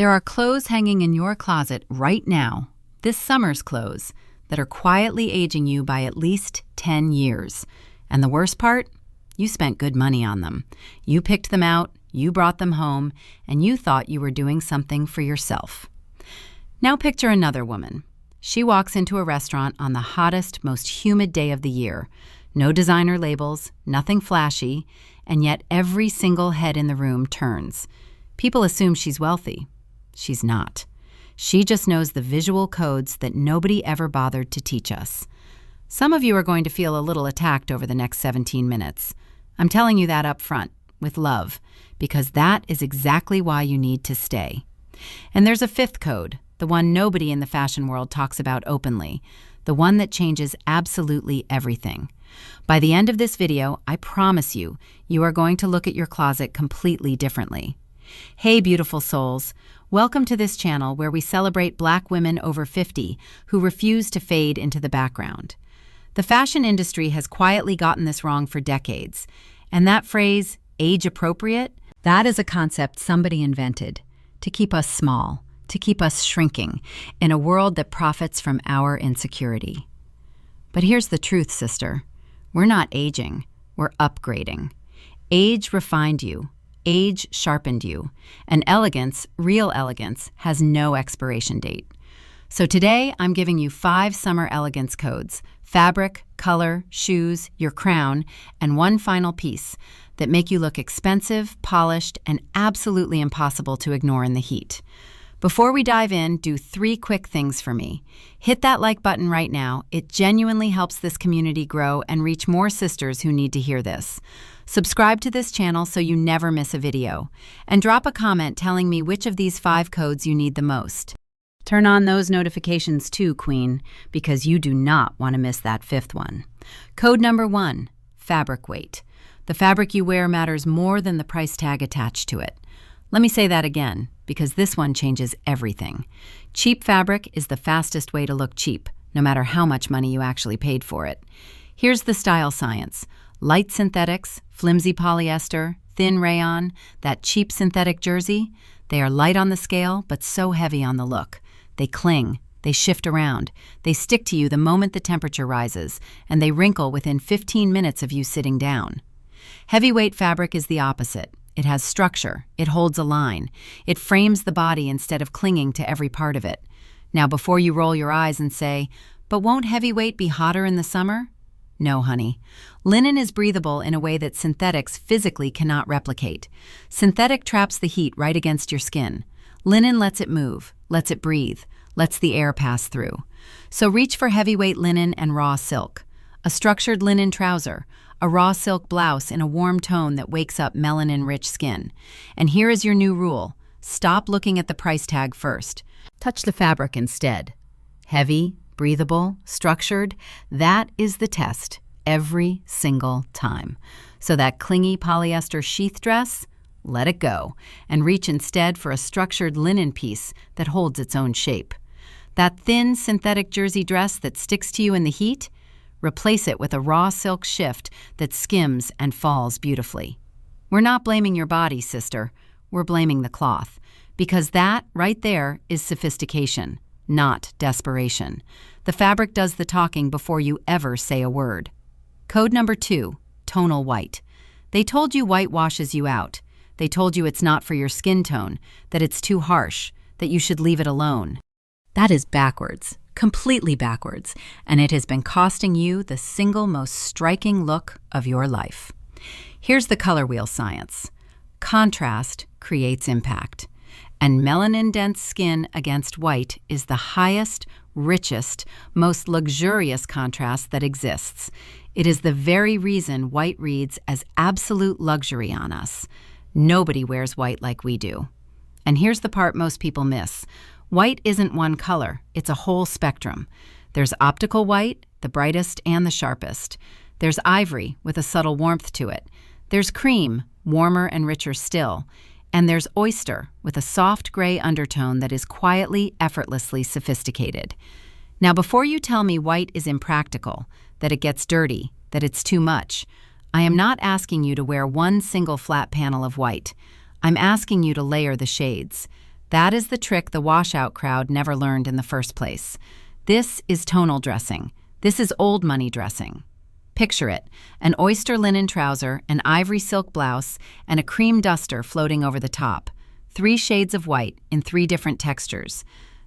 There are clothes hanging in your closet right now, this summer's clothes, that are quietly aging you by at least 10 years. And the worst part? You spent good money on them. You picked them out, you brought them home, and you thought you were doing something for yourself. Now picture another woman. She walks into a restaurant on the hottest, most humid day of the year. No designer labels, nothing flashy, and yet every single head in the room turns. People assume she's wealthy. She's not. She just knows the visual codes that nobody ever bothered to teach us. Some of you are going to feel a little attacked over the next 17 minutes. I'm telling you that up front, with love, because that is exactly why you need to stay. And there's a fifth code, the one nobody in the fashion world talks about openly, the one that changes absolutely everything. By the end of this video, I promise you, you are going to look at your closet completely differently. Hey, beautiful souls. Welcome to this channel where we celebrate Black women over 50 who refuse to fade into the background. The fashion industry has quietly gotten this wrong for decades. And that phrase, age appropriate, that is a concept somebody invented to keep us small, to keep us shrinking in a world that profits from our insecurity. But here's the truth, sister. We're not aging, we're upgrading. Age refined you. Age sharpened you, and elegance, real elegance, has no expiration date. So today, I'm giving you 5 summer elegance codes: fabric, color, shoes, your crown, and one final piece that make you look expensive, polished, and absolutely impossible to ignore in the heat. Before we dive in, do 3 quick things for me. Hit that like button right now. It genuinely helps this community grow and reach more sisters who need to hear this. Subscribe to this channel so you never miss a video. And drop a comment telling me which of these 5 codes you need the most. Turn on those notifications too, Queen, because you do not want to miss that 5th one. Code number 1, fabric weight. The fabric you wear matters more than the price tag attached to it. Let me say that again, because this one changes everything. Cheap fabric is the fastest way to look cheap, no matter how much money you actually paid for it. Here's the style science. Light synthetics, flimsy polyester, thin rayon, that cheap synthetic jersey, they are light on the scale, but so heavy on the look. They cling, they shift around, they stick to you the moment the temperature rises, and they wrinkle within 15 minutes of you sitting down. Heavyweight fabric is the opposite. It has structure, it holds a line, it frames the body instead of clinging to every part of it. Now, before you roll your eyes and say, "But won't heavyweight be hotter in the summer?" No, honey. Linen is breathable in a way that synthetics physically cannot replicate. Synthetic traps the heat right against your skin. Linen lets it move, lets it breathe, lets the air pass through. So reach for heavyweight linen and raw silk. A structured linen trouser, a raw silk blouse in a warm tone that wakes up melanin-rich skin. And here is your new rule. Stop looking at the price tag first. Touch the fabric instead. Heavy, breathable, structured, that is the test every single time. So that clingy polyester sheath dress, let it go and reach instead for a structured linen piece that holds its own shape. That thin synthetic jersey dress that sticks to you in the heat, replace it with a raw silk shift that skims and falls beautifully. We're not blaming your body, sister. We're blaming the cloth, because that right there is sophistication, not desperation. The fabric does the talking before you ever say a word. Code number 2, tonal white. They told you white washes you out. They told you it's not for your skin tone, that it's too harsh, that you should leave it alone. That is backwards, completely backwards, and it has been costing you the single most striking look of your life. Here's the color wheel science. Contrast creates impact. And melanin-dense skin against white is the highest, richest, most luxurious contrast that exists. It is the very reason white reads as absolute luxury on us. Nobody wears white like we do. And here's the part most people miss. White isn't one color, it's a whole spectrum. There's optical white, the brightest and the sharpest. There's ivory with a subtle warmth to it. There's cream, warmer and richer still. And there's oyster with a soft gray undertone that is quietly, effortlessly sophisticated. Now, before you tell me white is impractical, that it gets dirty, that it's too much, I am not asking you to wear one single flat panel of white. I'm asking you to layer the shades. That is the trick the washout crowd never learned in the first place. This is tonal dressing. This is old money dressing. Picture it, an oyster linen trouser, an ivory silk blouse, and a cream duster floating over the top. 3 shades of white in 3 different textures.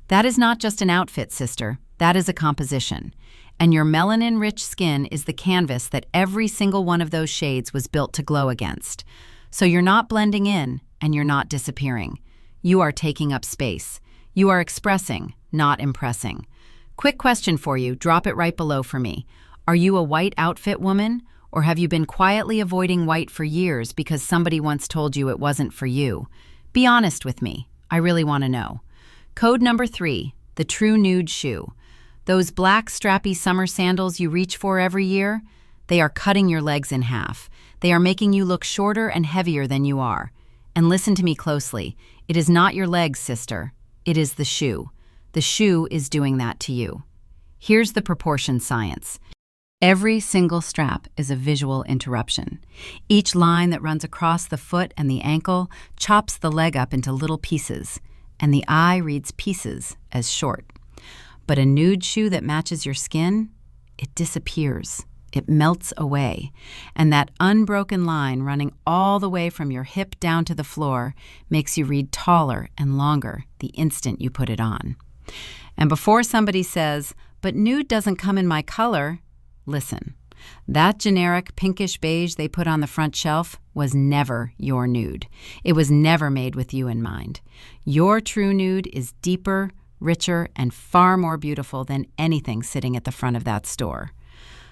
That is not just an outfit, sister. That is a composition. And your melanin-rich skin is the canvas that every single one of those shades was built to glow against. So you're not blending in, and you're not disappearing. You are taking up space. You are expressing, not impressing. Quick question for you, drop it right below for me. Are you a white outfit woman, or have you been quietly avoiding white for years because somebody once told you it wasn't for you? Be honest with me. I really want to know. Code number 3, the true nude shoe. Those black strappy summer sandals you reach for every year, they are cutting your legs in half. They are making you look shorter and heavier than you are. And listen to me closely. It is not your legs, sister. It is the shoe. The shoe is doing that to you. Here's the proportion science. Every single strap is a visual interruption. Each line that runs across the foot and the ankle chops the leg up into little pieces, and the eye reads pieces as short. But a nude shoe that matches your skin, it disappears. It melts away. And that unbroken line running all the way from your hip down to the floor makes you read taller and longer the instant you put it on. And before somebody says, "But nude doesn't come in my color," listen, that generic pinkish beige they put on the front shelf was never your nude. It was never made with you in mind. Your true nude is deeper, richer, and far more beautiful than anything sitting at the front of that store.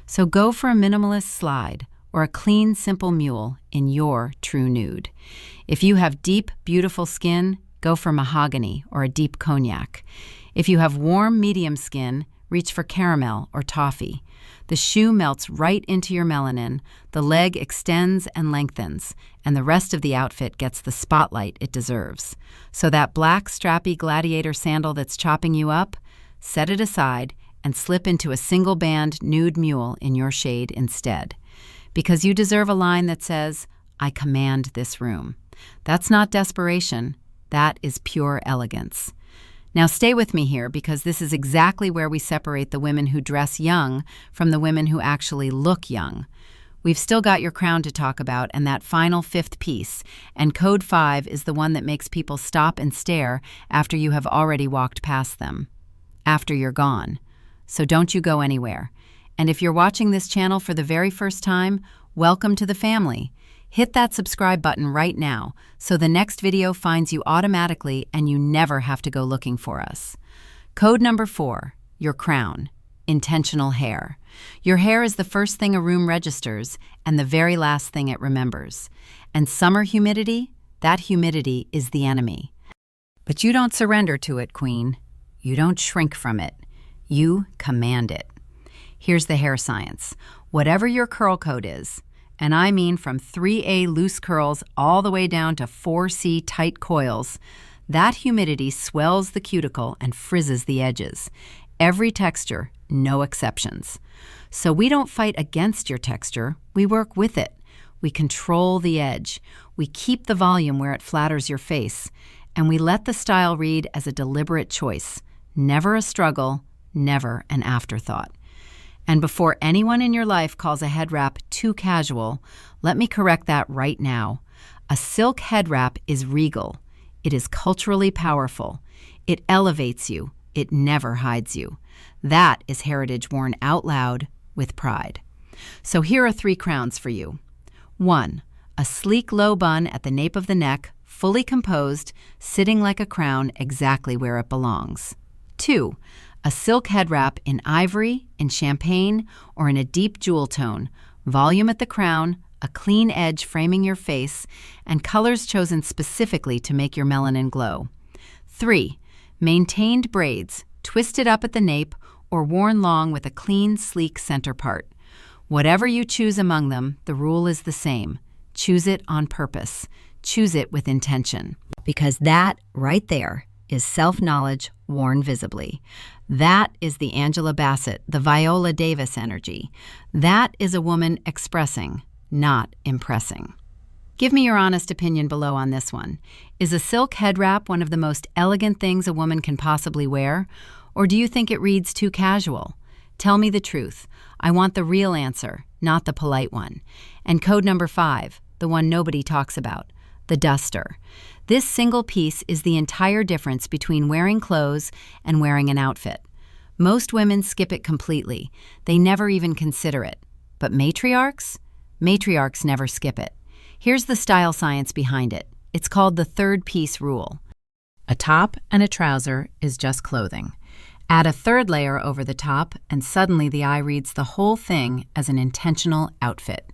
So go for a minimalist slide or a clean, simple mule in your true nude. If you have deep, beautiful skin, go for mahogany or a deep cognac. If you have warm, medium skin, reach for caramel or toffee. The shoe melts right into your melanin, the leg extends and lengthens, and the rest of the outfit gets the spotlight it deserves. So that black, strappy gladiator sandal that's chopping you up, set it aside and slip into a single-band nude mule in your shade instead. Because you deserve a line that says, "I command this room." That's not desperation. That is pure elegance. Now stay with me here, because this is exactly where we separate the women who dress young from the women who actually look young. We've still got your crown to talk about and that final 5th piece, and code 5 is the one that makes people stop and stare after you have already walked past them, after you're gone. So don't you go anywhere. And if you're watching this channel for the very first time, welcome to the family. Hit that subscribe button right now so the next video finds you automatically and you never have to go looking for us. Code number 4, your crown, intentional hair. Your hair is the first thing a room registers and the very last thing it remembers. And summer humidity, that humidity is the enemy. But you don't surrender to it, Queen. You don't shrink from it. You command it. Here's the hair science. Whatever your curl code is, and I mean from 3A loose curls all the way down to 4C tight coils, that humidity swells the cuticle and frizzes the edges. Every texture, no exceptions. So we don't fight against your texture, we work with it. We control the edge. We keep the volume where it flatters your face. And we let the style read as a deliberate choice, never a struggle, never an afterthought. And before anyone in your life calls a head wrap too casual, let me correct that right now. A silk head wrap is regal. It is culturally powerful. It elevates you. It never hides you. That is heritage worn out loud with pride. So here are 3 crowns for you. 1, a sleek low bun at the nape of the neck, fully composed, sitting like a crown exactly where it belongs. 2, a silk head wrap in ivory, in champagne, or in a deep jewel tone, volume at the crown, a clean edge framing your face, and colors chosen specifically to make your melanin glow. 3, maintained braids, twisted up at the nape, or worn long with a clean, sleek center part. Whatever you choose among them, the rule is the same. Choose it on purpose. Choose it with intention. Because that, right there, is self-knowledge worn visibly. That is the Angela Bassett, the Viola Davis energy. That is a woman expressing, not impressing. Give me your honest opinion below on this one. Is a silk head wrap one of the most elegant things a woman can possibly wear? Or do you think it reads too casual? Tell me the truth. I want the real answer, not the polite one. And code number 5, the one nobody talks about, the duster. This single piece is the entire difference between wearing clothes and wearing an outfit. Most women skip it completely. They never even consider it. But matriarchs? Matriarchs never skip it. Here's the style science behind it. It's called the third piece rule. A top and a trouser is just clothing. Add a third layer over the top, and suddenly the eye reads the whole thing as an intentional outfit.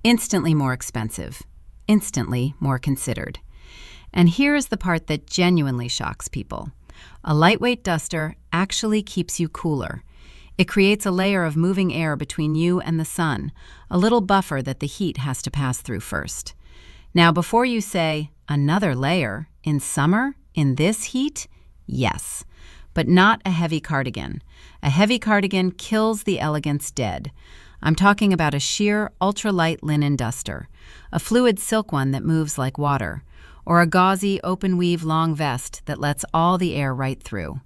Instantly more expensive. Instantly more considered. And here is the part that genuinely shocks people. A lightweight duster actually keeps you cooler. It creates a layer of moving air between you and the sun, a little buffer that the heat has to pass through first. Now, before you say, another layer, in summer, in this heat? Yes, but not a heavy cardigan. A heavy cardigan kills the elegance dead. I'm talking about a sheer, ultralight linen duster, a fluid silk one that moves like water, or a gauzy, open-weave long vest that lets all the air right through.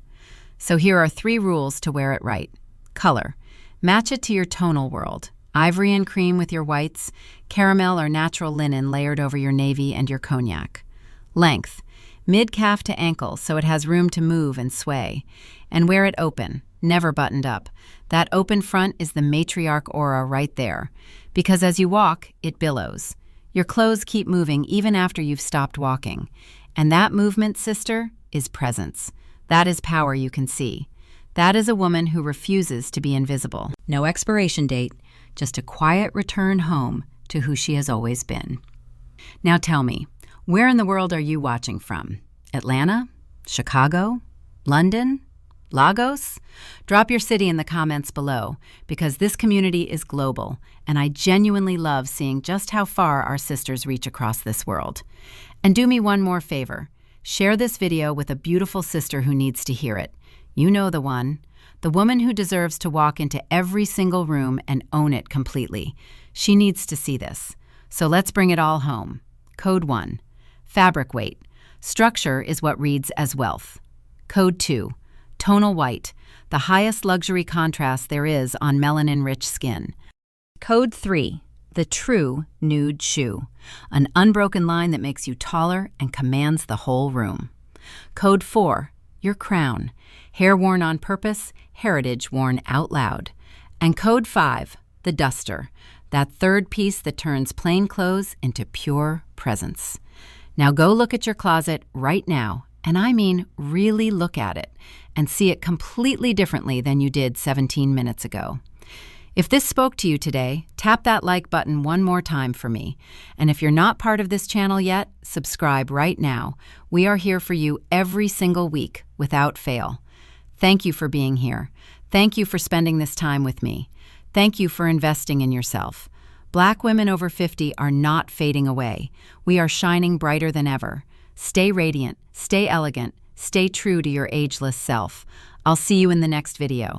So here are 3 rules to wear it right. Color. Match it to your tonal world. Ivory and cream with your whites, caramel or natural linen layered over your navy and your cognac. Length. Mid-calf to ankle so it has room to move and sway. And wear it open, never buttoned up. That open front is the matriarch aura right there. Because as you walk, it billows. Your clothes keep moving even after you've stopped walking. And that movement, sister, is presence. That is power you can see. That is a woman who refuses to be invisible. No expiration date, just a quiet return home to who she has always been. Now tell me, where in the world are you watching from? Atlanta? Chicago? London? Lagos? Drop your city in the comments below, because this community is global, and I genuinely love seeing just how far our sisters reach across this world. And do me one more favor. Share this video with a beautiful sister who needs to hear it. You know the one. The woman who deserves to walk into every single room and own it completely. She needs to see this. So let's bring it all home. Code 1. Fabric weight. Structure is what reads as wealth. Code 2. Tonal white. The highest luxury contrast there is on melanin-rich skin. Code 3. The true nude shoe. An unbroken line that makes you taller and commands the whole room. Code 4. Your crown. Hair worn on purpose, heritage worn out loud. And code 5, the duster, that third piece that turns plain clothes into pure presence. Now go look at your closet right now, and I mean really look at it, and see it completely differently than you did 17 minutes ago. If this spoke to you today, tap that like button one more time for me. And if you're not part of this channel yet, subscribe right now. We are here for you every single week, without fail. Thank you for being here. Thank you for spending this time with me. Thank you for investing in yourself. Black women over 50 are not fading away. We are shining brighter than ever. Stay radiant, stay elegant, stay true to your ageless self. I'll see you in the next video.